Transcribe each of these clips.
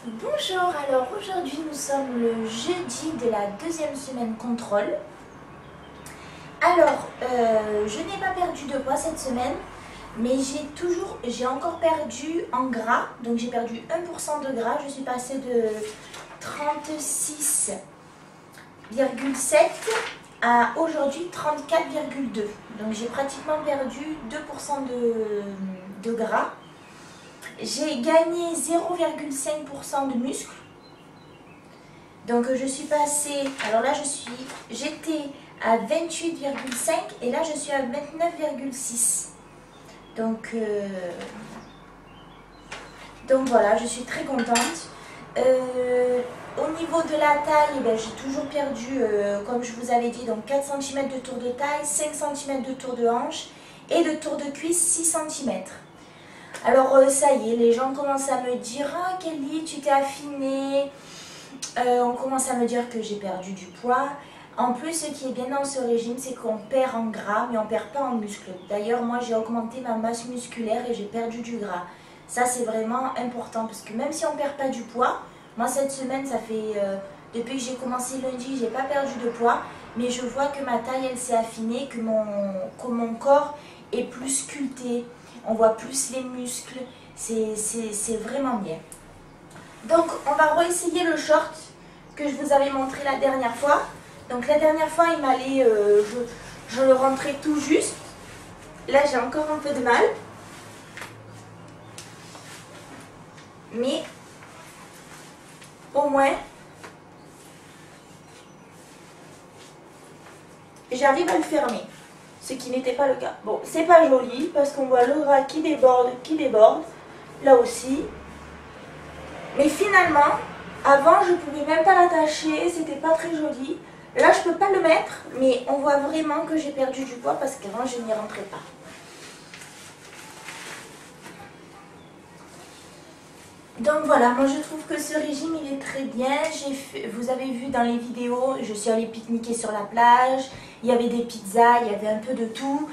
Bonjour, alors aujourd'hui nous sommes le jeudi de la deuxième semaine contrôle. Alors, je n'ai pas perdu de poids cette semaine, mais j'ai encore perdu en gras, donc j'ai perdu 1% de gras, je suis passée de 36,7 à aujourd'hui 34,2. Donc j'ai pratiquement perdu 2% de gras. J'ai gagné 0,5% de muscle. Donc je suis passée, alors là j'étais à 28,5 et là je suis à 29,6. Donc voilà, je suis très contente. Au niveau de la taille, j'ai toujours perdu, comme je vous avais dit, donc 4 cm de tour de taille, 5 cm de tour de hanche et de tour de cuisse 6 cm. Alors ça y est, les gens commencent à me dire « Ah Kelly, tu t'es affinée ». On commence à me dire que j'ai perdu du poids. En plus, ce qui est bien dans ce régime, c'est qu'on perd en gras, mais on ne perd pas en muscle. D'ailleurs, moi, j'ai augmenté ma masse musculaire et j'ai perdu du gras. Ça, c'est vraiment important parce que même si on ne perd pas du poids, moi, cette semaine, ça fait... depuis que j'ai commencé lundi, j'ai pas perdu de poids, mais je vois que ma taille, elle s'est affinée, que mon corps est plus sculpté. On voit plus les muscles, c'est vraiment bien. Donc on va réessayer le short que je vous avais montré la dernière fois. Donc la dernière fois il m'allait, je le rentrais tout juste. Là j'ai encore un peu de mal. Mais au moins j'arrive à le fermer. Ce qui n'était pas le cas. Bon, c'est pas joli parce qu'on voit le ras qui déborde, là aussi. Mais finalement, avant je pouvais même pas l'attacher, c'était pas très joli. Là je peux pas le mettre, mais on voit vraiment que j'ai perdu du poids parce qu'avant je n'y rentrais pas. Donc voilà, moi je trouve que ce régime il est très bien. Vous avez vu dans les vidéos, je suis allée pique-niquer sur la plage, il y avait des pizzas, il y avait un peu de tout.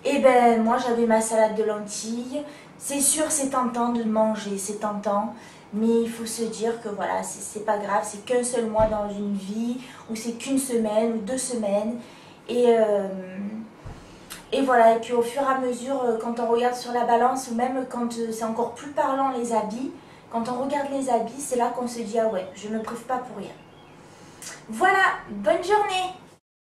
Et ben moi j'avais ma salade de lentilles. C'est sûr c'est tentant de manger, c'est tentant. Mais il faut se dire que voilà, c'est pas grave, c'est qu'un seul mois dans une vie, ou c'est qu'une semaine ou 2 semaines. Et voilà, et puis au fur et à mesure, quand on regarde sur la balance, ou même quand c'est encore plus parlant les habits, quand on regarde les habits, c'est là qu'on se dit « Ah ouais, je ne me prive pas pour rien ». Voilà, bonne journée!